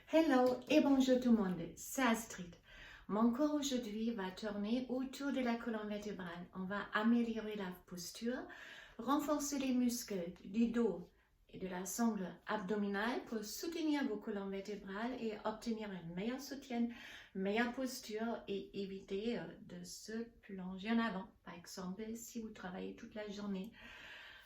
Hello et bonjour tout le monde, c'est Astrid. Mon cours aujourd'hui va tourner autour de la colonne vertébrale. On va améliorer la posture, renforcer les muscles du dos et de la sangle abdominale pour soutenir vos colonnes vertébrales et obtenir un meilleur soutien, meilleure posture et éviter de se plonger en avant. Par exemple, si vous travaillez toute la journée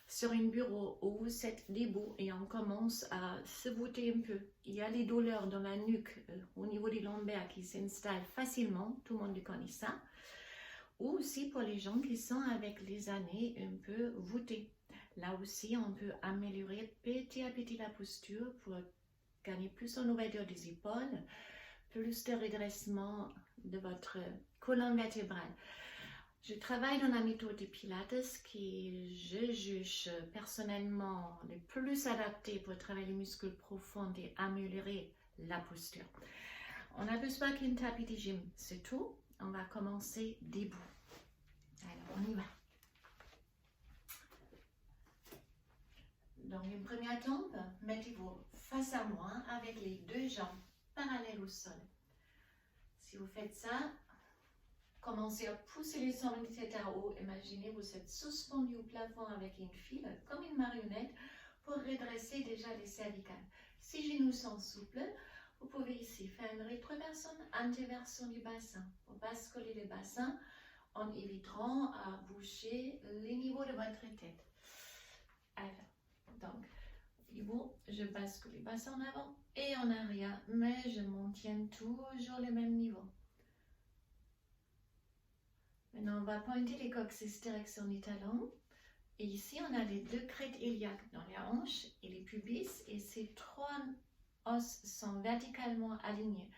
sur un bureau où vous êtes debout et on commence à se voûter un peu. Il y a les douleurs dans la nuque au niveau des lombaires qui s'installent facilement, tout le monde connaît ça. Ou aussi pour les gens qui sont avec les années un peu voûtés. Là aussi, on peut améliorer petit à petit la posture pour gagner plus en ouverture des épaules, plus de redressement de votre colonne vertébrale. Je travaille dans la méthode de Pilates qui, je juge personnellement, le plus adapté pour travailler les muscles profonds et améliorer la posture. On a besoin qu'un tapis de gym, c'est tout. On va commencer debout. Alors, on y va. Donc, une première tombe, mettez-vous face à moi avec les deux jambes parallèles au sol. Si vous faites ça, commencez à pousser les sommités à haut. Imaginez vous êtes suspendu au plafond avec une file, comme une marionnette, pour redresser déjà les cervicales. Si les genoux sont souples, vous pouvez ici faire une rétroversion, antéversion du bassin. Pour basculer le bassin en évitant à bouger les niveaux de votre tête. Alors, donc, niveau, je bascule le bassin en avant et en arrière, mais je maintiens toujours le même niveau. Maintenant, on va pointer les coccyx direction les talons. Et ici, on a les deux crêtes iliaques dans les hanches et les pubis. Et ces trois os sont verticalement alignés.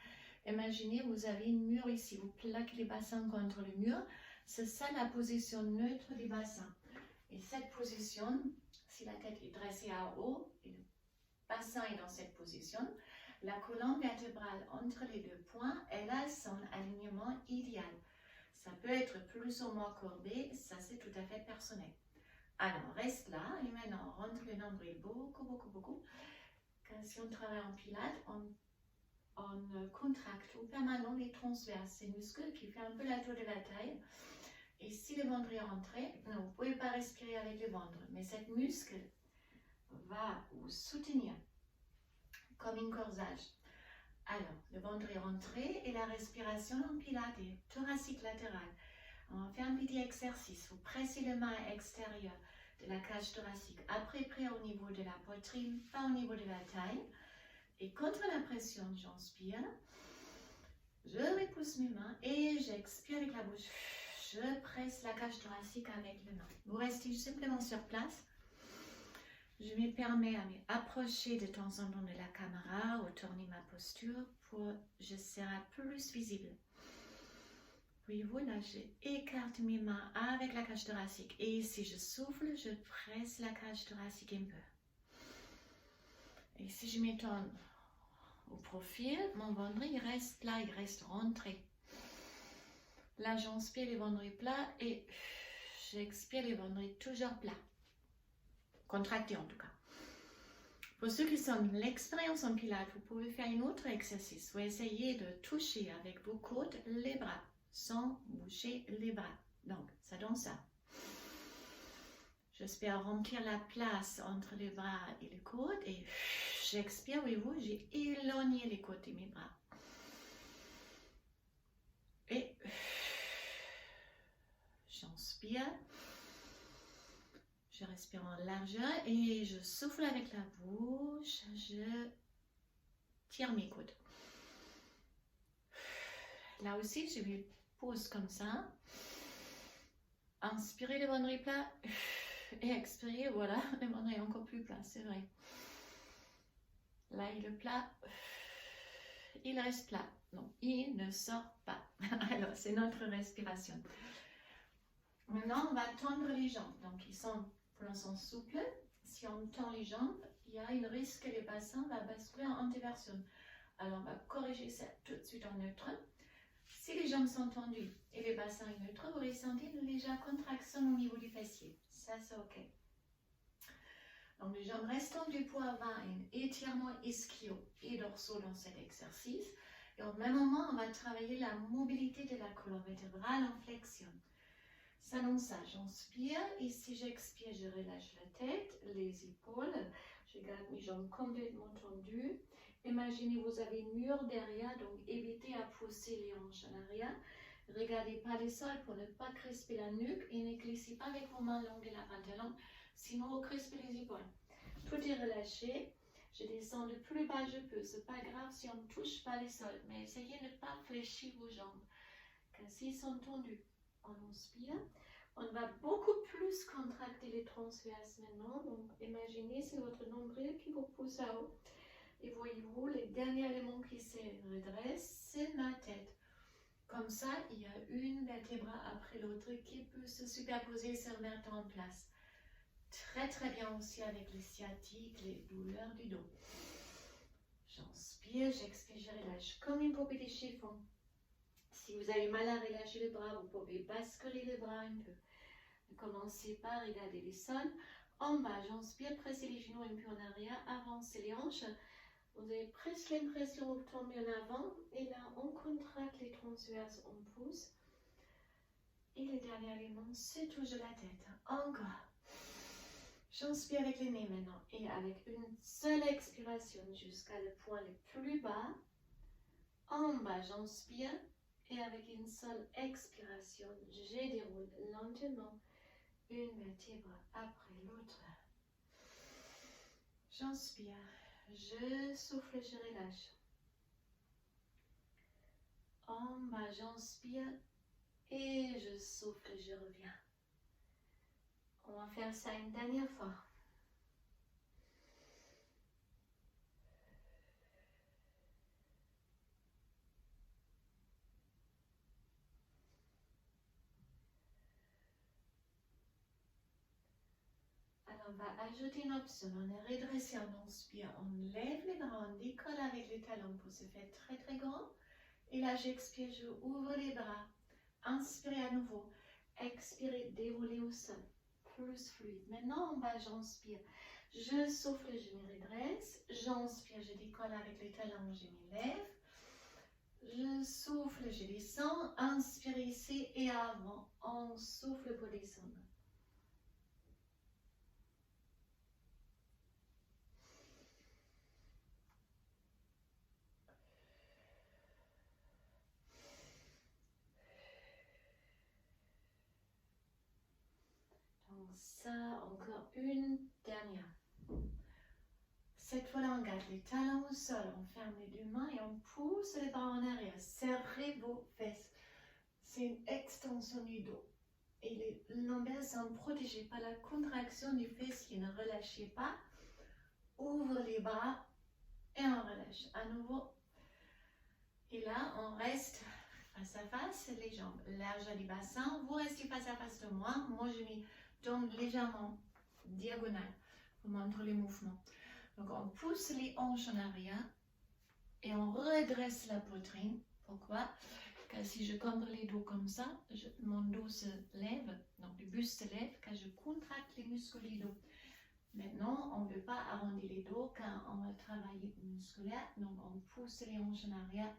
Imaginez, vous avez un mur ici. Vous plaquez les bassins contre le mur. C'est ça la position neutre du bassin. Et cette position, si la tête est dressée à haut et le bassin est dans cette position, la colonne vertébrale entre les deux points, elle a son alignement idéal. Ça peut être plus ou moins courbé, ça c'est tout à fait personnel. Alors, reste là et maintenant, on rentre le nombril beaucoup. Quand si on travaille en pilates, on contracte au permanent les transverses, ces muscles qui font un peu la tour de la taille. Et si le ventre est rentré, vous ne pouvez pas respirer avec le ventre, mais cette muscle va vous soutenir comme un corsage. Alors, le ventre est rentré et la respiration en pilates est thoracique latéral. On va faire un petit exercice. Vous pressez les mains extérieures de la cage thoracique, à peu près au niveau de la poitrine, pas au niveau de la taille. Et contre la pression, j'inspire. Je repousse mes mains et j'expire avec la bouche. Je presse la cage thoracique avec les mains. Vous restez simplement sur place. Je me permets à m'approcher de temps en temps de la caméra ou tourner ma posture pour que je serai plus visible. Voyez-vous, là, j'écarte mes mains avec la cage thoracique. Et si je souffle, je presse la cage thoracique un peu. Et si je me tourne au profil, mon ventre, il reste là, il reste rentré. Là, j'inspire, le ventre est plat et j'expire, le ventre est toujours plat. Contracté en tout cas. Pour ceux qui sont l'expérience en pilates, vous pouvez faire un autre exercice. Vous essayez de toucher avec vos côtes les bras, sans bouger les bras. Donc, ça donne ça. J'espère remplir la place entre les bras et les côtes. Et j'expire, voyez-vous, j'ai éloigné les côtes de mes bras. Et j'inspire. Je respire en largeur et je souffle avec la bouche. Je tire mes coudes. Là aussi, je me pose comme ça. Inspirez le ventre plat et expirez, voilà, le ventre est encore plus plat, c'est vrai. Là, il est plat, il reste plat. Non, il ne sort pas. Alors, c'est notre respiration. Maintenant, on va tendre les jambes. Donc, ils sont pour l'instant souples. Si on tend les jambes, il y a un risque que le bassin va basculer en antéversion. Alors, on va corriger ça tout de suite en neutre. Si les jambes sont tendues et le bassin est neutre, vous ressentez une légère contraction au niveau du fessier. Ça, c'est OK. Donc les jambes restent tendues pour avoir un étirement ischio et dorsaux dans cet exercice. Et au même moment, on va travailler la mobilité de la colonne vertébrale en flexion. Ça, donc ça, j'inspire. Et si j'expire, je relâche la tête, les épaules. Je garde mes jambes complètement tendues. Imaginez, vous avez un mur derrière, donc évitez à pousser les hanches en arrière. Regardez pas le sol pour ne pas crisper la nuque et ne glissez pas avec vos mains longues de la pantalon, sinon vous crispez les épaules. Tout est relâché. Je descends le plus bas je peux. C'est pas grave si on ne touche pas le sol, mais essayez de ne pas fléchir vos jambes, car s'ils sont tendus. On inspire. On va beaucoup plus contracter les transverses maintenant. Donc imaginez, c'est votre nombril qui vous pousse à haut. Et voyez-vous, le dernier élément qui se redresse, c'est ma tête. Comme ça, il y a une vertèbre après l'autre qui peut se superposer et se remettre en place. Très très bien aussi avec les sciatiques, les douleurs du dos. J'inspire, j'expire, je relâche comme une poupée de chiffon. Si vous avez mal à relâcher le bras, vous pouvez basculer le bras un peu. Commencez par regarder le sol. En bas, j'inspire, pressez les genoux un peu en arrière, avancez les hanches. Vous avez presque l'impression que vous tombez en avant. Et là, on contracte les transverses, on pousse. Et le dernier élément, c'est toujours la tête. Encore. J'inspire avec les nez maintenant. Et avec une seule expiration jusqu'à le point le plus bas. En bas, j'inspire. Et avec une seule expiration, je déroule lentement une vertèbre après l'autre. J'inspire, je souffle, je relâche. En bas, j'inspire et je souffle, je reviens. On va faire ça une dernière fois. Alors, on va ajouter une option. On est redressé, on inspire, on lève les bras, on décolle avec les talons pour se faire très très grand. Et là, j'expire, je ouvre les bras. Inspirez à nouveau. Expirez, déroulez au sol. Plus fluide. Maintenant, en bas, j'inspire. Je souffle, je me redresse. J'inspire, je décolle avec les talons, je m'élève. Je souffle, je descends. Inspirez ici et avant. On souffle pour descendre. Donc ça, encore une dernière. Cette fois-là, on garde les talons au sol, on ferme les deux mains et on pousse les bras en arrière. Serrez vos fesses. C'est une extension du dos. Et les lombaires sont protégés par la contraction du fessier. Ne relâchez pas. Ouvre les bras et on relâche. À nouveau. Et là, on reste face à face, les jambes larges du bassin. Vous restez face à face de moi. Moi, je me donne légèrement diagonale pour montrer les mouvements. Donc, on pousse les hanches en arrière et on redresse la poitrine. Pourquoi? Car si je cambre les dos comme ça, mon dos se lève, donc le buste se lève, car je contracte les muscles du dos. Maintenant, on ne veut pas arrondir les dos car on va travailler musculaire. Donc, on pousse les hanches en arrière,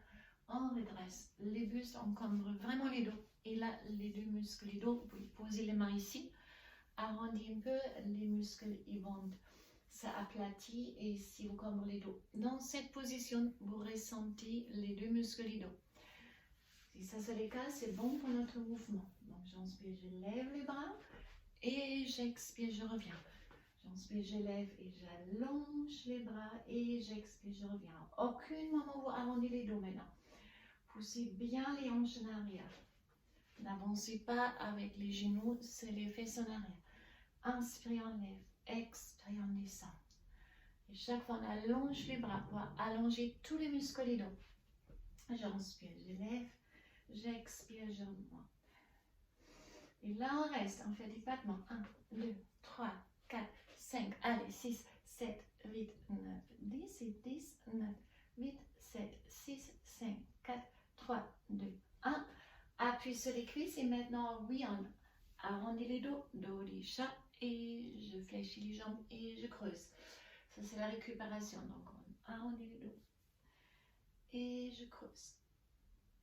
on redresse les bustes, on cambre vraiment les dos. Et là, les deux muscles du dos, vous pouvez poser les mains ici, arrondir un peu, les muscles ils vont ça aplatit et si vous cambrez les dos. Dans cette position, vous ressentez les deux muscles du dos. Si ça c'est le cas, c'est bon pour notre mouvement. Donc j'inspire, je lève les bras et j'expire, je reviens. J'inspire, je lève et j'allonge les bras et j'expire, je reviens. Aucun moment vous arrondissez les dos maintenant. Poussez bien les hanches en arrière. N'avancez pas avec les genoux, c'est les fesses en arrière. Inspirez, on lève. Expire, on descend. Et chaque fois, on allonge les bras pour allonger tous les muscles du dos. J'inspire, je lève. J'expire, je remonte. Et là, on reste. On fait des battements. 1, 2, 3, 4, 5. Allez, 6, 7, 8, 9, 10. Et 10, 9, 8, 7, 6, 5, 4, 3, 2, 1. Appuyez sur les cuisses. Et maintenant, oui, on arrondit les dos. Dos du chat. et je fléchis les jambes et je creuse. Ça c'est la récupération, donc on arrondit le dos et je creuse.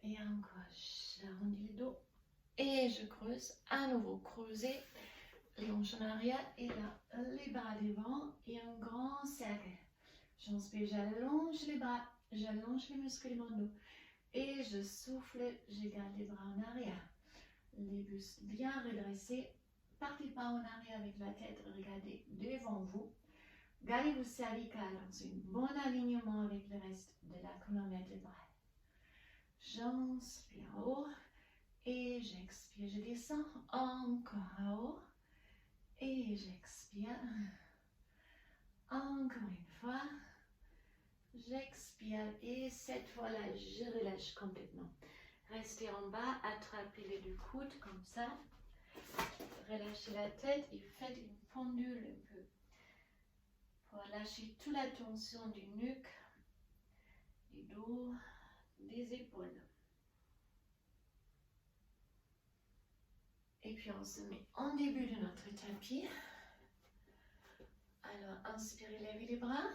Et encore, j'arrondis le dos et je creuse. À nouveau, creuser les hanches en arrière et là, les bras devant et un grand cercle. J'inspire, j'allonge les bras, j'allonge les muscles de mon dos et je souffle, je garde les bras en arrière. Les bustes bien redressés, partez pas en arrière avec la tête, regardez devant vous. Gardez vos cervicales dans un bon alignement avec le reste de la colonne vertébrale. J'inspire haut et j'expire, je descends encore à haut et j'expire. Encore une fois, j'expire et cette fois-là, je relâche complètement. Restez en bas, attrapez les deux coudes comme ça. Relâchez la tête et faites une pendule un peu. Pour lâcher toute la tension du nuque, du dos, des épaules. Et puis on se met en début de notre tapis. Alors inspirez, levez les bras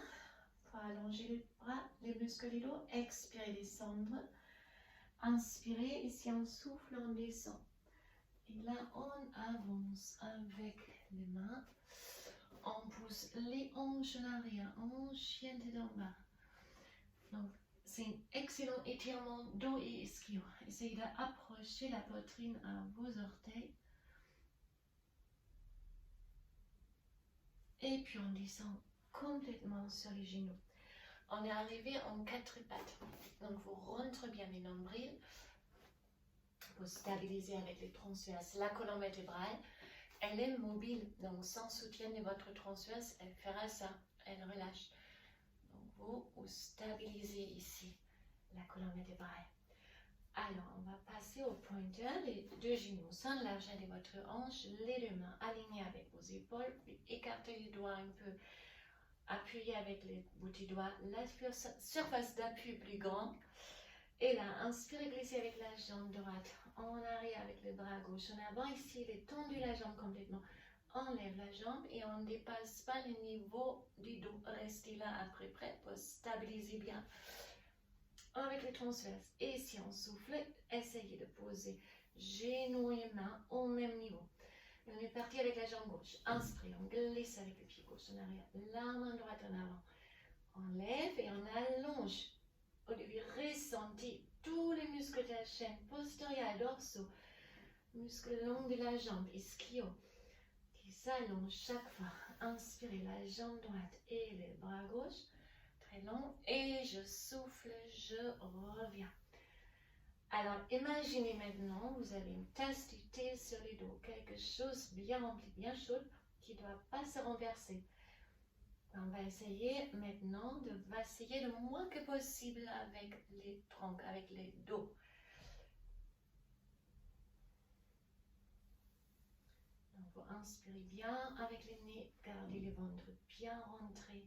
pour allonger les bras, les muscles du dos. Expirez, descendre. Inspirez, et si on souffle, on descend. Et là, on avance avec les mains. On pousse les hanches en arrière, en chien tête en bas. Donc, c'est un excellent étirement dos et ischio. Essayez d'approcher la poitrine à vos orteils. Et puis on descend complètement sur les genoux. On est arrivé en 4 pattes. Donc vous rentrez bien les nombrils. Vous stabilisez avec les transverses la colonne vertébrale. Elle est mobile, donc sans soutien de votre transverse, elle fera ça, elle relâche. Donc vous stabilisez ici la colonne vertébrale. Alors, on va passer au pointeur, les deux genoux sans la largeur de votre hanche, les deux mains alignées avec vos épaules, puis écartez les doigts un peu, appuyez avec les bouts des doigts, la surface d'appui plus grande. Et là, inspirez, glissez avec la jambe droite en arrière avec le bras gauche en avant. Ici, il est tendu la jambe complètement. On lève la jambe et on ne dépasse pas le niveau du dos. Restez là à peu près pour stabiliser bien avec les transverses. Et si on souffle, essayez de poser genoux et mains au même niveau. On est parti avec la jambe gauche. Inspirez, on glisse avec le pied gauche en arrière. La main droite en avant. On lève et on allonge. Au début, ressentez tous les muscles de la chaîne postérieure et dorsaux. Muscles longs de la jambe, ischio, qui s'allongent chaque fois. Inspirez la jambe droite et les bras gauche. Très long. Et je souffle, je reviens. Alors, imaginez maintenant, vous avez une tasse de thé sur le dos. Quelque chose bien rempli, bien chaud, qui ne doit pas se renverser. On va essayer maintenant de vaciller le moins que possible avec les troncs, avec les dos. Donc, vous inspirez bien avec le nez, gardez le ventre bien rentré.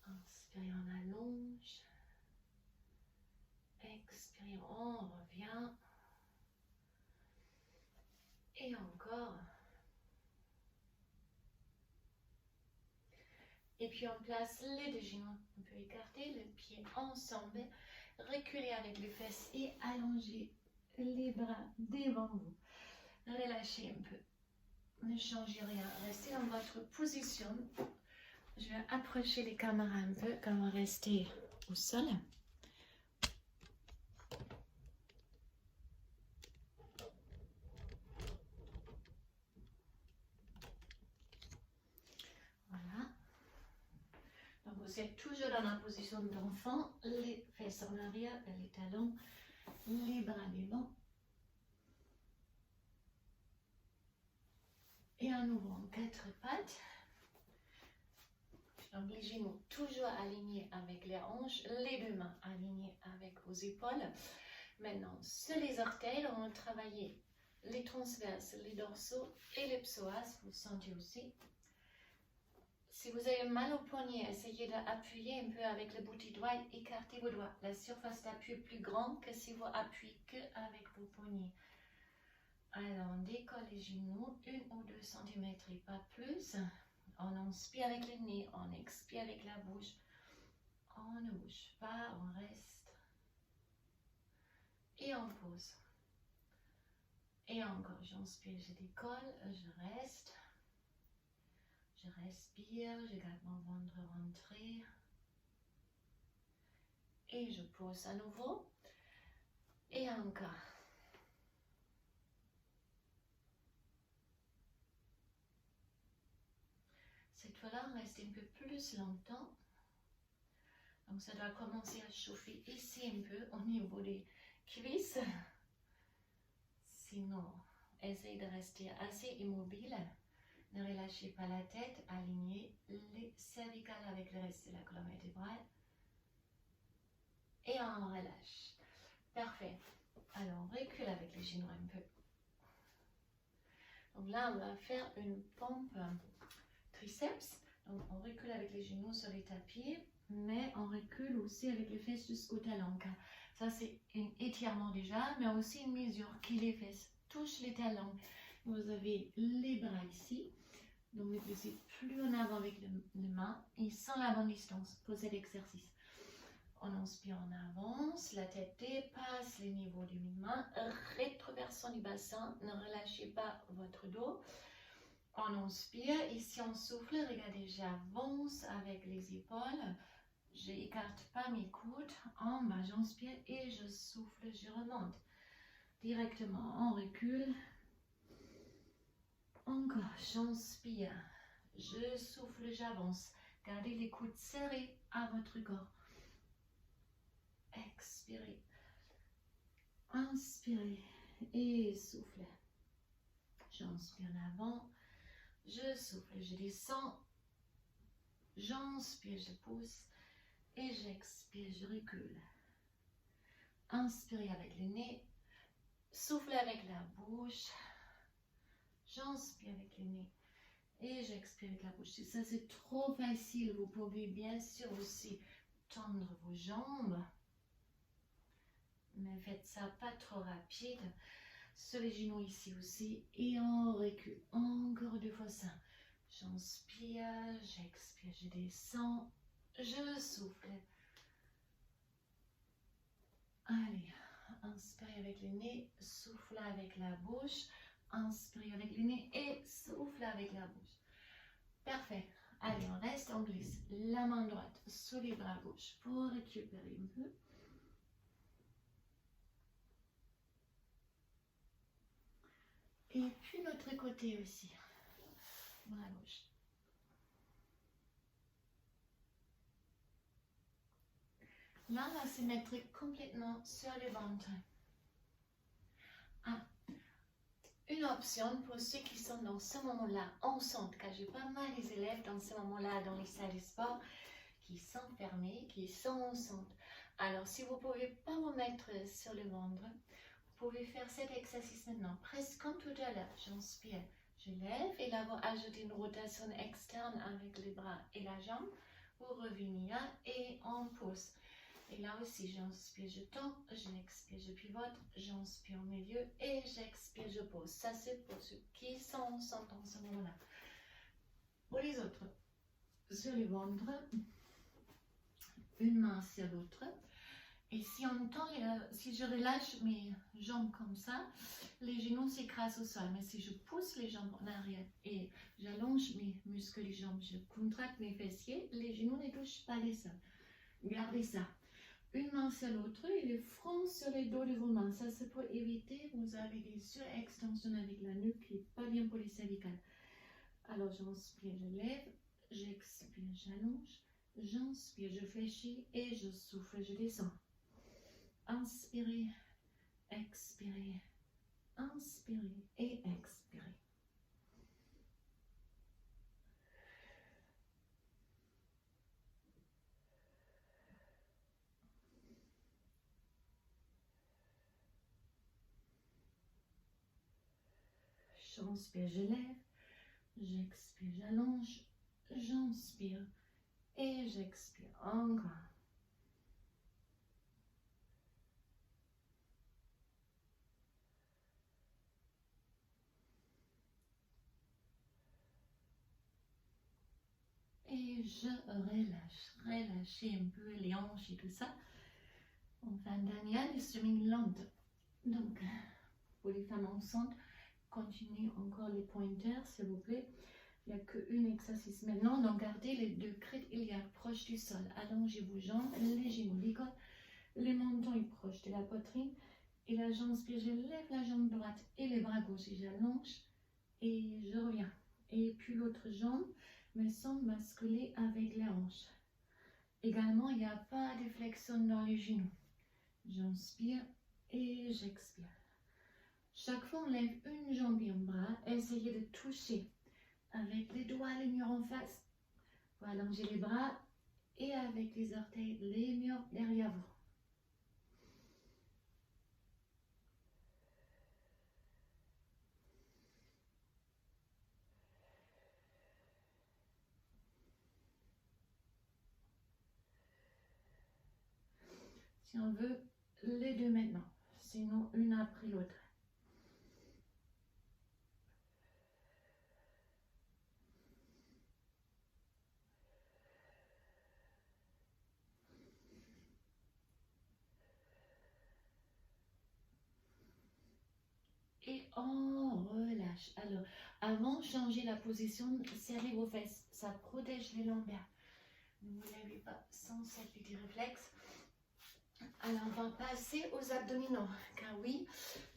Inspirez, on allonge. Expirez, on revient. Et encore. Et puis on place les deux genoux. On peut écarter les pieds ensemble. Reculez avec les fesses et allongez les bras devant vous. Relâchez un peu. Ne changez rien. Restez dans votre position. Je vais approcher les caméras un peu quand on va rester au sol. Voilà. Donc vous êtes toujours dans la position d'enfant. Les fesses en arrière, les talons, les bras devant. Et à nouveau en 4 pattes. Donc les genoux toujours alignés avec les hanches, les deux mains alignées avec vos épaules. Maintenant, sur les orteils, on va travailler les transverses, les dorsaux et les psoas. Vous sentez aussi. Si vous avez mal au poignet, essayez d'appuyer un peu avec le bout du doigt, écartez vos doigts. La surface d'appui est plus grande que si vous appuyez que avec vos poignets. Alors, on décolle les genoux, 1 ou 2 cm et pas plus. On inspire avec le nez, on expire avec la bouche. On ne bouge pas, on reste. Et on pose. Et encore, j'inspire, je décolle, je reste. Je respire, je garde mon ventre rentré. Et je pose à nouveau. Et encore. Cette fois-là, on reste un peu plus longtemps. Donc ça doit commencer à chauffer ici un peu au niveau des cuisses. Sinon, essayez de rester assez immobile. Ne relâchez pas la tête, alignez les cervicales avec le reste de la colonne vertébrale. Et on relâche. Parfait. Alors, on recule avec les genoux un peu. Donc là, on va faire une pompe triceps. Donc, on recule avec les genoux sur les tapis, mais on recule aussi avec les fesses jusqu'au talon. Ça, c'est un étirement déjà, mais aussi une mesure qui les fesses touchent les talons. Vous avez les bras ici. Donc, vous poussez plus en avant avec les mains et sans la bonne distance pour cet exercice. On inspire, on avance, la tête dépasse les niveaux des mains, rétroversion du bassin, ne relâchez pas votre dos. On inspire, ici on souffle, regardez, j'avance avec les épaules, je n'écarte pas mes coudes, en bas j'inspire et je souffle, je remonte. Directement, on recule. Encore, j'inspire, je souffle, j'avance. Gardez les coudes serrés à votre corps. Expirez. Inspirez et soufflez. J'inspire en avant, je souffle, je descends. J'inspire, je pousse et j'expire, je recule. Inspirez avec le nez, soufflez avec la bouche. J'inspire avec le nez et j'expire avec la bouche. Si ça c'est trop facile, vous pouvez bien sûr aussi tendre vos jambes. Mais faites ça pas trop rapide. Sur les genoux ici aussi. Et on recule. Encore 2 fois ça. J'inspire, j'expire, je descends. Je souffle. Allez, inspirez avec le nez, soufflez avec la bouche. Inspirez avec le nez et soufflez avec la bouche. Parfait. Allez, on reste, on glisse la main droite sur les bras gauche pour récupérer un peu. Et puis l'autre côté aussi. Bras gauche. Là, on va se mettre complètement sur le ventre. Une option pour ceux qui sont dans ce moment-là enceintes, car j'ai pas mal les élèves dans ce moment-là dans les salles de sport qui sont fermées, qui sont enceintes. Alors, si vous ne pouvez pas vous mettre sur le ventre, vous pouvez faire cet exercice maintenant, presque comme tout à l'heure. J'inspire, je lève et là, vous ajoutez une rotation externe avec les bras et la jambe. Vous revenez et on pousse. Et là aussi, j'inspire, je tends, j'expire, je pivote, j'inspire au milieu et j'expire, je pose. Ça, c'est pour ceux qui sont enceintes en ce moment-là. Pour les autres, sur le ventre, une main sur l'autre. Et si on tend, si je relâche mes jambes comme ça, les genoux s'écrasent au sol. Mais si je pousse les jambes en arrière et j'allonge mes muscles des jambes, je contracte mes fessiers, les genoux ne touchent pas les sols. Gardez ça. Une main sur l'autre et le front sur les dos de vos mains. Ça, c'est pour éviter, vous avez des surextensions avec la nuque qui n'est pas bien pour les cervicales. Alors, j'inspire, je lève, j'expire, j'allonge, j'inspire, je fléchis et je souffle, je descends. Inspirez, expirez, inspirez et expirez. J'inspire, je lève, j'expire, j'allonge, j'inspire, j'inspire et j'expire. Encore. Et je relâche, relâchez un peu les hanches et tout ça. Enfin, dernière, une semaine lente. Donc, pour les femmes enceintes, continuez encore les pointeurs, s'il vous plaît. Il n'y a qu'un exercice maintenant. Donc, gardez les deux crêtes iliaques proches du sol. Allongez vos jambes, les genoux ligotent. Le menton est proche de la poitrine. Et là, j'inspire, je lève la jambe droite et les bras gauches et j'allonge. Et je reviens. Et puis l'autre jambe me semble basculer avec les hanches. Également, il n'y a pas de flexion dans les genoux. J'inspire et j'expire. Chaque fois, on lève une jambe et un bras. Essayez de toucher avec les doigts le mur en face. Vous allongez les bras et avec les orteils, les murs derrière vous. Si on veut, les deux maintenant. Sinon, une après l'autre. Et on relâche. Alors, avant, changez la position, serrez vos fesses. Ça protège les lombaires. Ne vous levez pas sans cet petit réflexe. Alors, on va passer aux abdominaux. Car oui,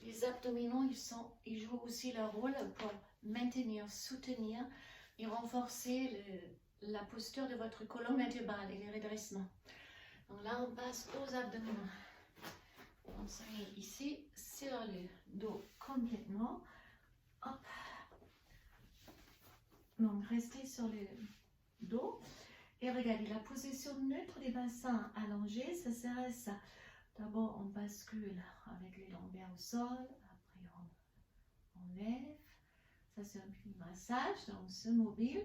les abdominaux, ils jouent aussi leur rôle pour maintenir, soutenir et renforcer la posture de votre colonne vertébrale et les redressements. Donc là, on passe aux abdominaux. On se met ici sur le dos complètement. Hop. Donc, restez sur le dos. Et regardez, la position neutre des bassins allongés, ça sert ça. D'abord, on bascule avec les lombaires au sol. Après, on lève. Ça, c'est un petit massage. Donc, on se mobile.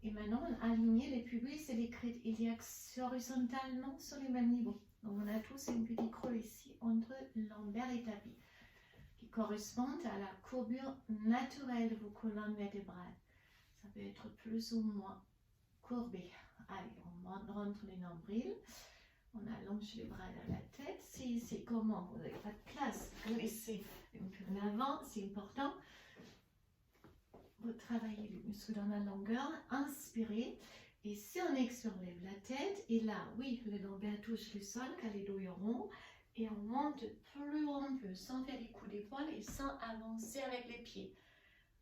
Et maintenant, on aligne les pubis et les crêtes iliaques horizontalement sur le même niveau. Donc, on a tous un petit creux ici entre lombaire et tapis qui correspondent à la courbure naturelle de vos colonnes vertébrales. Ça peut être plus ou moins courbé. Allez, on rentre les nombrils. On allonge les bras à la tête. Si c'est comment, vous n'avez pas de place, laissez un peu en avant, c'est important. Vous travaillez les muscles dans la longueur. Inspirez. Et si on surlève la tête, et là, oui, le lombaire touche le sol, car les dos ronds, et on monte plus on peut, sans faire des coups d'épaule et sans avancer avec les pieds.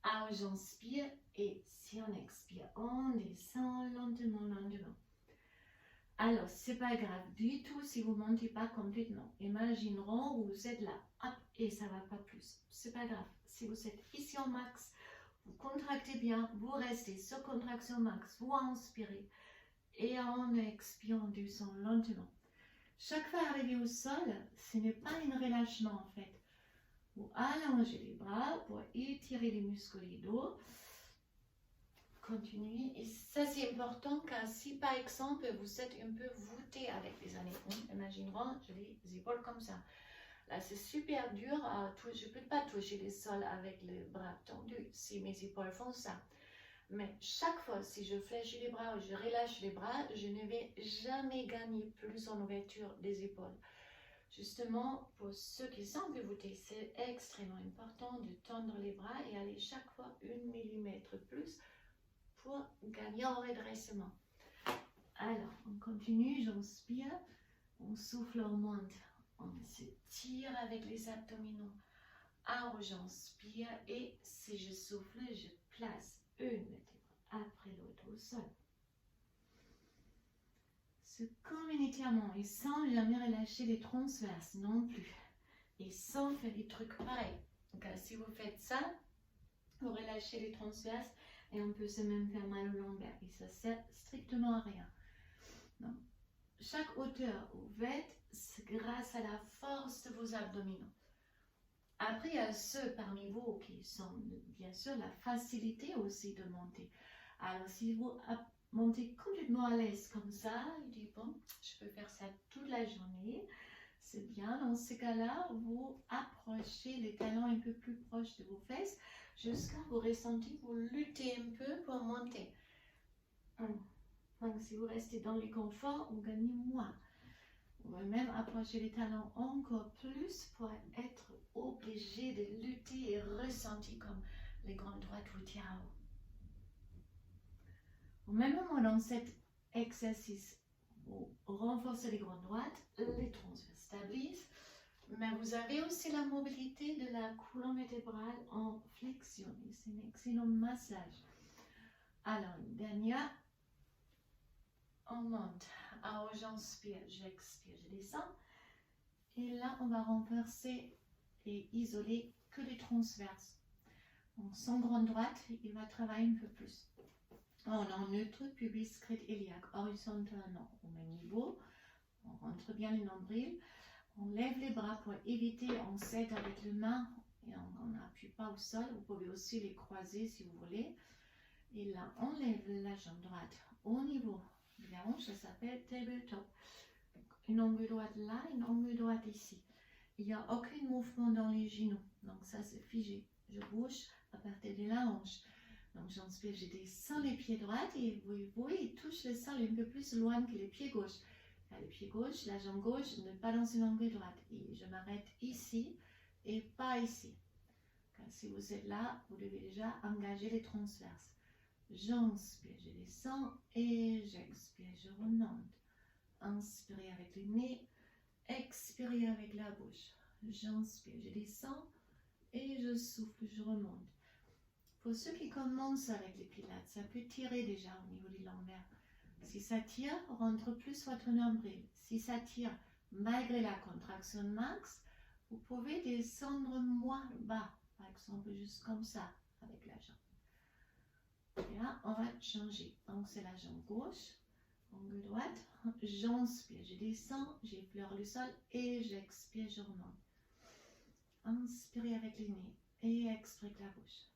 Alors, j'inspire, et si on expire, on descend lentement, lentement. Alors, c'est pas grave du tout si vous ne montez pas complètement. Imaginons que vous êtes là, hop, et ça va pas plus. C'est pas grave. Si vous êtes ici en max, vous contractez bien, vous restez sur contraction max, vous inspirez et en expirant, on descend lentement. Chaque fois arrivé au sol, ce n'est pas un relâchement en fait. Vous allongez les bras pour étirer les muscles du dos. Continuez. Et ça c'est important car si par exemple vous êtes un peu voûté avec les années, imaginons, j'ai les épaules comme ça. Là, c'est super dur à toucher. Je ne peux pas toucher le sol avec les bras tendus si mes épaules font ça. Mais chaque fois, si je flèche les bras ou je relâche les bras, je ne vais jamais gagner plus en ouverture des épaules. Justement, pour ceux qui sont voûtés, c'est extrêmement important de tendre les bras et aller chaque fois 1 millimètre plus pour gagner en redressement. Alors, on continue, j'inspire, on souffle, on monte. On se tire avec les abdominaux. Alors, j'inspire et si je souffle, je place une vertèbre après l'autre au sol. Ce communétairement et sans jamais relâcher les transverses non plus. Et sans faire des trucs pareils. Donc, si vous faites ça, vous relâchez les transverses et on peut se même faire mal au lombaire. Et ça sert strictement à rien. Donc, chaque hauteur où vous faites, c'est grâce à la force de vos abdominaux. Après, il y a ceux parmi vous qui sont bien sûr la facilité aussi de monter. Alors, si vous montez complètement à l'aise comme ça. Il dit, bon, je peux faire ça toute la journée. C'est bien. Dans ce cas-là, vous approchez les talons un peu plus proches de vos fesses jusqu'à vous ressentir, vous luttez un peu pour monter. Donc, si vous restez dans le confort, vous gagnez moins. Vous pouvez même approcher les talons encore plus pour être obligé de lutter et ressentir comme les grandes droites vous tirent à haut. Au même moment, dans cet exercice, vous renforcez les grandes droites, les transverses stabilisent, mais vous avez aussi la mobilité de la colonne vertébrale en flexion. C'est un excellent massage. Alors, une dernière. On monte. Alors, j'inspire, j'expire, je descends. Et là, on va renverser et isoler que les transverses. Donc, sans grande droite, il va travailler un peu plus. On est en neutre, pubis, crête iliaque, horizontalement au même niveau. On rentre bien les nombrils. On lève les bras pour éviter, on s'aide avec les mains et on n'appuie pas au sol. Vous pouvez aussi les croiser si vous voulez. Et là, on lève la jambe droite au niveau de la hanche, ça s'appelle tabletop. Une angle droite là, une angle droite ici. Il n'y a aucun mouvement dans les genoux, donc ça c'est figé. Je bouge à partir de la hanche. Donc j'inspire, je descends les pieds droits et vous voyez, il touche le sol un peu plus loin que les pieds gauches. Le pied gauche, la jambe gauche, ne pas dans une angle droite. Et je m'arrête ici et pas ici. Car si vous êtes là, vous devez déjà engager les transverses. J'inspire, je descends et j'expire, je remonte. Inspirez avec le nez, expirez avec la bouche. J'inspire, je descends et je souffle, je remonte. Pour ceux qui commencent avec les pilates, ça peut tirer déjà au niveau du lombaire. Si ça tire, rentre plus votre nombril. Si ça tire malgré la contraction max, vous pouvez descendre moins bas, par exemple juste comme ça avec la jambe. Et là, on va changer. Donc, c'est la jambe gauche, angle droite. J'inspire, je descends, j'effleure le sol et j'expire, je remonte. Inspirez avec le nez et expirez avec la bouche.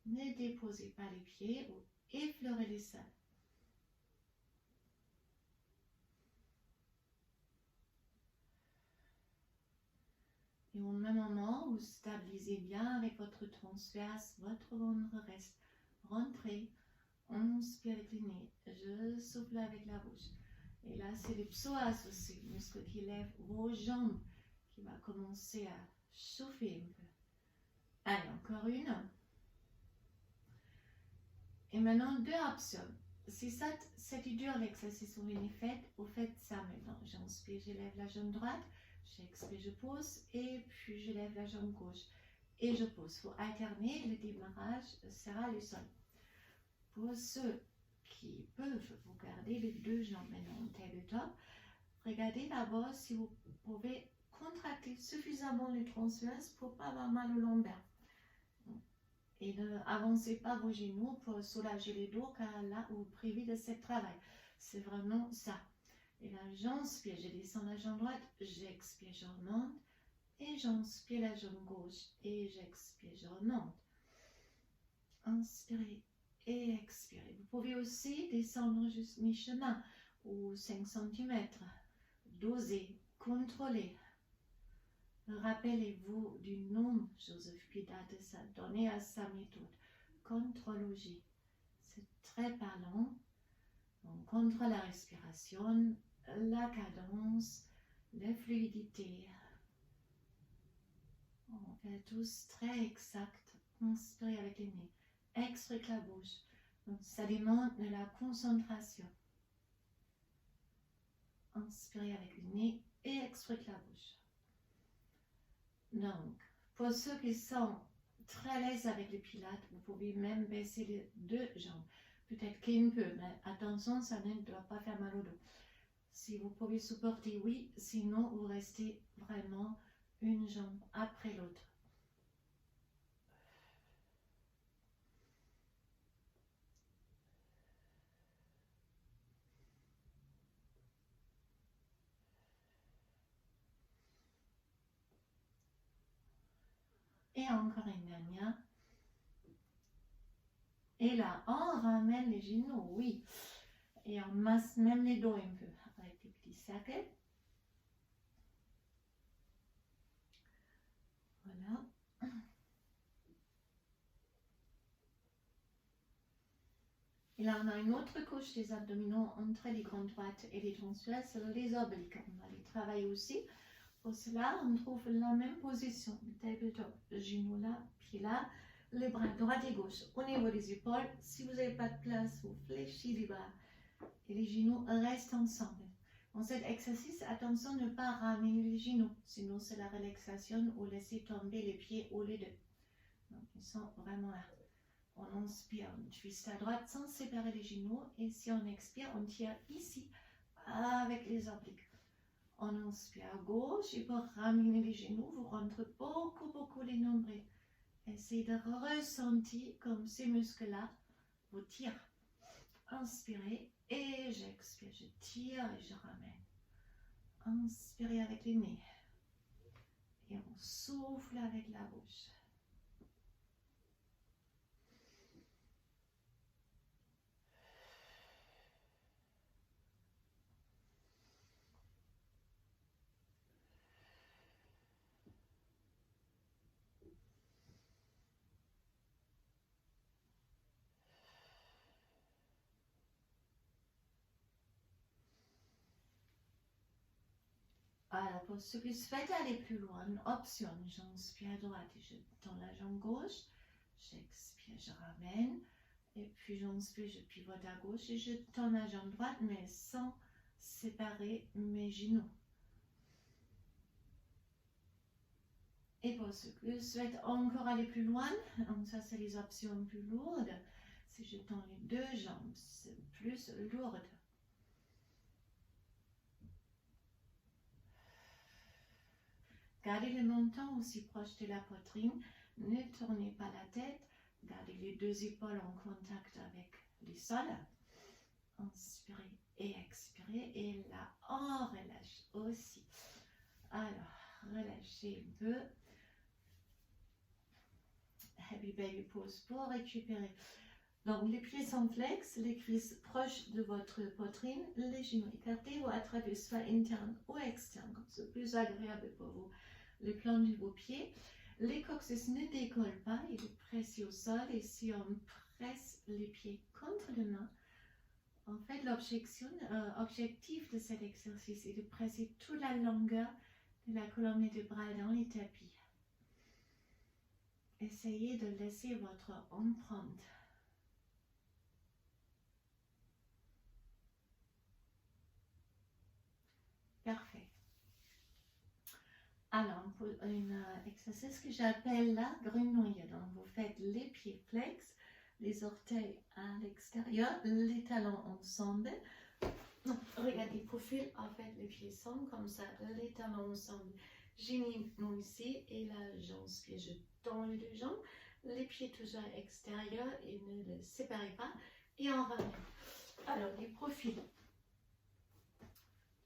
Ne déposez pas les pieds ou effleurez le sol. Et au même moment, vous stabilisez bien avec votre transverse, votre ventre reste rentré. Inspire avec le nez, je souffle avec la bouche. Et là, c'est le psoas aussi, le muscle qui lève vos jambes, qui va commencer à chauffer un peu. Allez, encore une. Et maintenant, deux options. Si c'est dur l'exercice, vous faites ça maintenant. J'inspire, je lève la jambe droite. J'expire, je pose. Et puis, je lève la jambe gauche. Et je pose. Il faut alterner. Le démarrage sera le sol. Pour ceux qui peuvent, vous gardez les deux jambes maintenant en tabletop. Regardez d'abord si vous pouvez contracter suffisamment les transverses pour ne pas avoir mal au lombaire. Et ne avancez pas vos genoux pour soulager les dos car là vous privez de ce travail. C'est vraiment ça. Et là j'inspire, je descends la jambe droite, j'expire, je remonte. Et j'inspire la jambe gauche et j'expire, je remonte. Inspirez et expirez. Vous pouvez aussi descendre juste mi-chemin ou 5 cm. Dosez, contrôlez. Rappelez-vous du nom Joseph Pilates a donné à sa méthode, contrologie. C'est très parlant. On contrôle la respiration, la cadence, la fluidité. On fait tous très exact. Inspirez avec le nez, expirez avec la bouche. Donc, ça demande de la concentration. Inspirez avec le nez et expirez avec la bouche. Donc, pour ceux qui sont très à l'aise avec les pilates, vous pouvez même baisser les deux jambes. Peut-être qu'un peu, mais attention, ça ne doit pas faire mal au dos. Si vous pouvez supporter, oui. Sinon, vous restez vraiment une jambe après l'autre. Et encore une dernière. Et là, on ramène les genoux, oui. Et on masse même les dos un peu avec des petits cercles. Voilà. Et là, on a une autre couche des abdominaux entre les grandes droites et les transverses, les obliques. On va les travailler aussi. Pour cela, on trouve la même position, tabletop, genou là, pied là, les bras droit et gauche au niveau des épaules. Si vous n'avez pas de place, vous fléchissez les bras et les genoux restent ensemble. Dans cet exercice, attention à ne pas ramener les genoux, sinon c'est la relaxation ou laisser tomber les pieds ou les deux. Donc, ils sont vraiment là. On inspire, on twiste à droite sans séparer les genoux. Et si on expire, on tire ici avec les obliques. On inspire à gauche et pour ramener les genoux, vous rentrez beaucoup les nombrils. Essayez de ressentir comme ces muscles-là vous tirent. Inspirez et j'expire. Je tire et je ramène. Inspirez avec les nez. Et on souffle avec la bouche. Alors, pour ceux qui souhaitent aller plus loin, option, j'inspire à droite et je tends la jambe gauche, j'expire, je ramène, et puis j'inspire, je pivote à gauche et je tends la jambe droite, mais sans séparer mes genoux. Et pour ceux qui souhaitent encore aller plus loin, donc ça c'est les options plus lourdes, si je tends les deux jambes, c'est plus lourd. Gardez le menton aussi proche de la poitrine, ne tournez pas la tête, gardez les deux épaules en contact avec le sol. Inspirez et expirez et là on relâche aussi. Alors, relâchez un peu. Happy Baby Pose pour récupérer. Donc les pieds sont flex, les cuisses proches de votre poitrine, les genoux écartés ou attrapés soit interne ou externe, comme c'est plus agréable pour vous. Le plan de vos pieds, les coccyx ne décollent pas, il est pressé au sol et si on presse les pieds contre le main, en fait l'objectif de cet exercice est de presser toute la longueur de la colonne vertébrale dans les tapis. Essayez de laisser votre empreinte. Parfait. Alors, pour un exercice que j'appelle la grenouille. Donc, vous faites les pieds flex, les orteils à l'extérieur, les talons ensemble. Regardez, profil, en fait, les pieds sont comme ça, les talons ensemble. Génies ici et là, j'inspire, je tends les deux jambes, les pieds toujours extérieurs et ne les séparez pas et on ramène. Alors, les profils.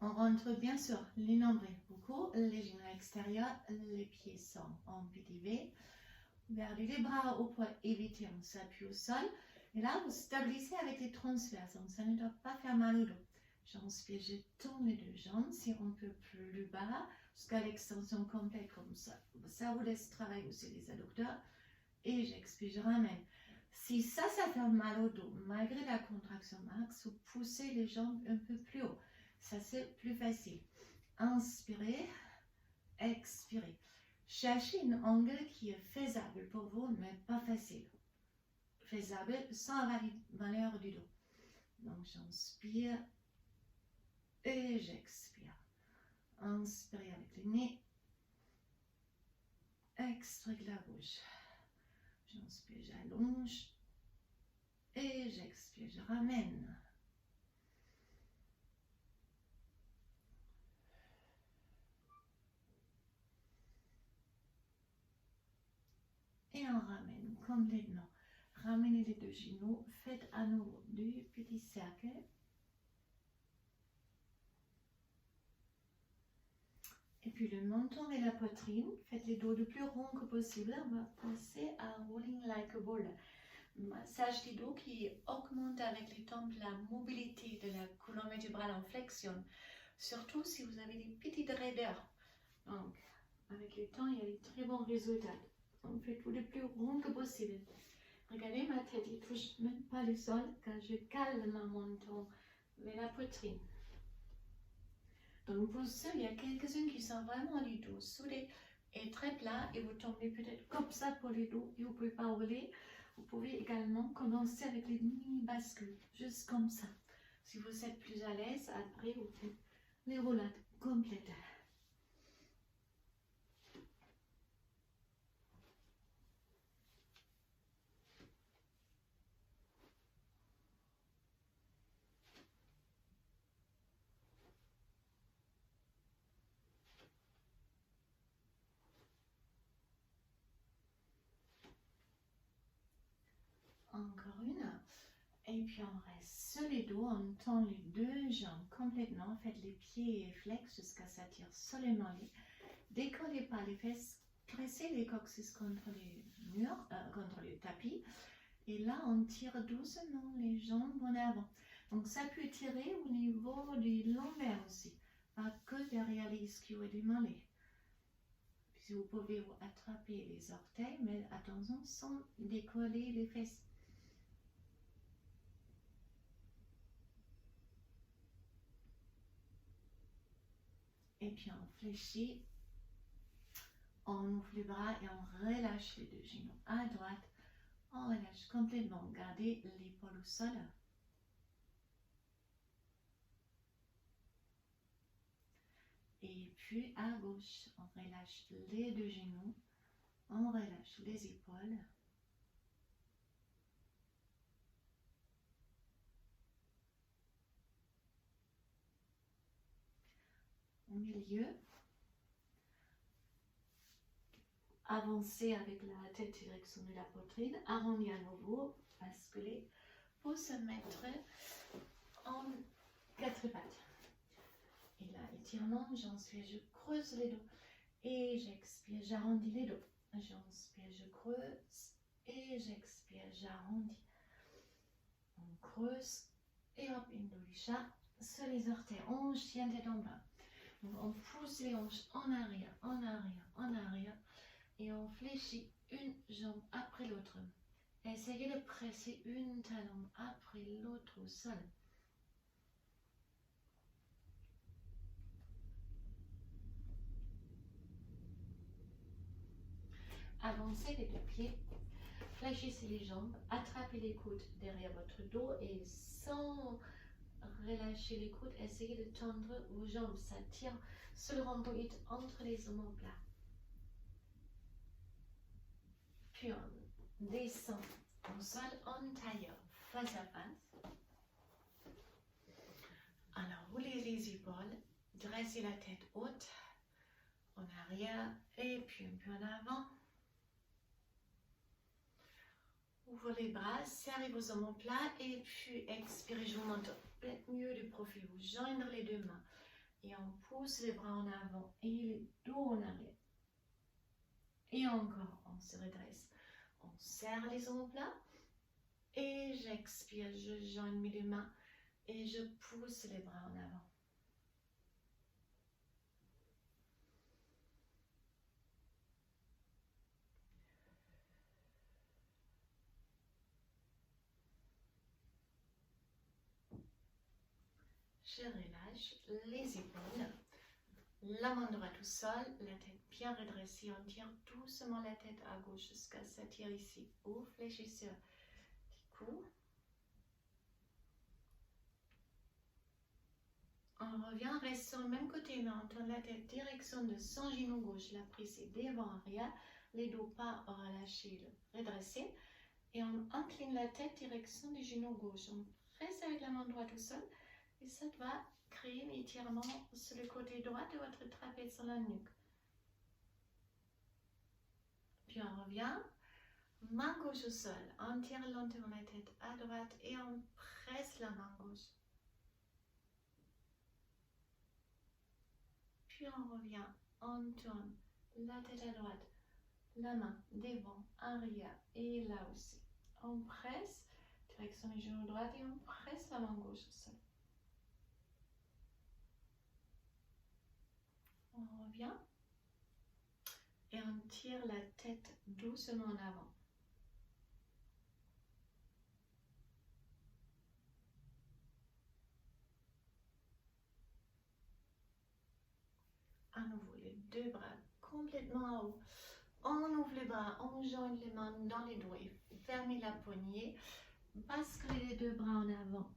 On rentre bien sûr les nombrils beaucoup, les genoux extérieurs, les pieds sont en petit V. Gardez les bras au poids, évitez, on s'appuie au sol. Et là, vous stabilisez avec les transverses, donc ça ne doit pas faire mal au dos. J'inspire, je tourne les deux jambes, si on peut plus bas, jusqu'à l'extension complète comme ça. Ça vous laisse travailler aussi les adducteurs. Et j'expire, je ramène. Si ça fait mal au dos, malgré la contraction max, vous poussez les jambes un peu plus haut. Ça, c'est plus facile. Inspirez, expirez. Cherchez un angle qui est faisable pour vous, mais pas facile. Faisable sans valeur du dos. Donc, j'inspire et j'expire. Inspirez avec le nez. Expirez la bouche. J'inspire, j'allonge. Et j'expire, je ramène. Et on ramène complètement. Ramenez les deux genoux. Faites à nouveau deux petits cercles. Et puis le menton et la poitrine. Faites les dos le plus rond que possible. On va passer à rolling like a ball. massage du dos qui augmente avec le temps la mobilité de la colonne vertébrale en flexion, surtout si vous avez des petites raideurs. Donc, avec le temps, il y a des très bons résultats. On fait tout le plus rond que possible. Regardez, ma tête ne touche même pas le sol quand je cale mon menton vers la poitrine. Donc pour ceux, il y a quelques-unes qui sont vraiment du dos soudé et très plat et vous tombez peut-être comme ça pour les dos et vous ne pouvez pas rouler. Vous pouvez également commencer avec les mini-bascules, juste comme ça. Si vous êtes plus à l'aise, après vous faites les roulades complètes. Encore une. Et puis on reste sur les dos, on tend les deux jambes complètement. Faites les pieds flex jusqu'à s'attirer seulement les. Décollez pas les fesses, pressez les coccyx contre les murs, contre le tapis. Et là, on tire doucement les jambes en avant. Donc ça peut tirer au niveau du lombaire aussi, pas que derrière les ischios et les mollets. Puis vous pouvez vous attraper les orteils, mais attention sans décoller les fesses. Et puis on fléchit, on ouvre les bras et on relâche les deux genoux à droite. On relâche complètement, gardez l'épaule au sol. Et puis à gauche, on relâche les deux genoux, on relâche les épaules. Au milieu, avancez avec la tête direction de la poitrine, arrondis à nouveau, basculez pour se mettre en quatre pattes. Et là, étirement, j'inspire, je creuse les dos. Et j'expire, j'arrondis les dos. J'inspire, je creuse. Et j'expire, j'arrondis. On creuse. Et hop, une dolicha sur les orteils. On chien tête en bas. Donc on pousse les hanches en arrière, en arrière, en arrière. Et on fléchit une jambe après l'autre. Essayez de presser une talon après l'autre au sol. Avancez les deux pieds, fléchissez les jambes, attrapez les coudes derrière votre dos et sans relâcher les coudes, essayez de tendre vos jambes. Ça tire sur le rhomboïde entre les omoplates. Puis on descend au sol en tailleur, face à face. Alors roulez les épaules, dressez la tête haute, en arrière et puis un peu en avant. Ouvrez les bras, serrez vos omoplates et puis expirez, je vous montre peut-être mieux de profil. Vous joindre les deux mains et on pousse les bras en avant et le dos en arrière. Et encore, on se redresse. On serre les omoplates et j'expire, je joins mes deux mains et je pousse les bras en avant. Je relâche les épaules, la main droite au sol, la tête bien redressée. On tire doucement la tête à gauche jusqu'à s'attirer ici. Ou fléchisseur du cou. On revient, reste sur le même côté, mais on tourne la tête direction de son genou gauche. La prise est devant arrière, les dos pas relâchés, redressés. Et on incline la tête direction du genou gauche. On presse avec la main droite au sol. Et ça va créer un étirement sur le côté droit de votre trapèze sur la nuque. Puis on revient, main gauche au sol, on tire lentement la tête à droite et on presse la main gauche. Puis on revient, on tourne la tête à droite, la main devant, arrière et là aussi. On presse, direction les genoux droits et on presse la main gauche au sol. On revient et on tire la tête doucement en avant. À nouveau, les deux bras complètement en haut. On ouvre les bras, on joigne les mains dans les doigts. Fermez la poignée. Basculez les deux bras en avant.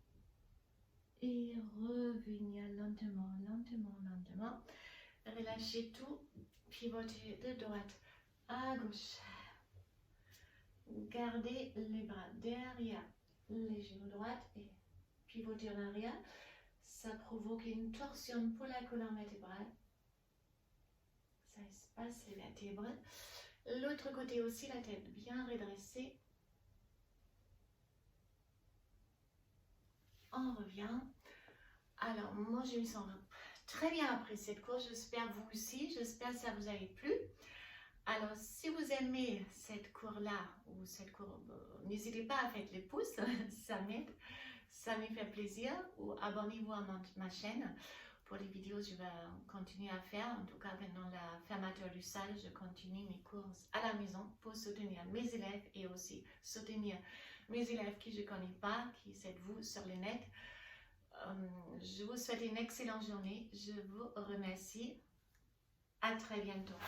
Et revenir lentement, lentement, lentement. Relâchez tout. Pivotez de droite à gauche. Gardez les bras derrière les genoux droits et pivotez en arrière. Ça provoque une torsion pour la colonne vertébrale. Ça espace les vertèbres. L'autre côté aussi, la tête bien redressée. On revient. Alors, moi, je me sens très bien après cette course. J'espère vous aussi. J'espère que ça vous a plu. Alors, si vous aimez cette cour-là ou cette courbe, n'hésitez pas à faire les pouces. Ça m'aide. Ça me fait plaisir. Ou abonnez-vous à ma chaîne. Pour les vidéos, je vais continuer à faire. En tout cas, pendant la fermeture du salle, je continue mes courses à la maison pour soutenir mes élèves et aussi soutenir mes élèves qui je ne connais pas, qui c'est vous sur le net. Je vous souhaite une excellente journée. Je vous remercie. À très bientôt.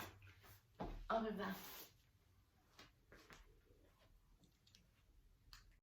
Au revoir.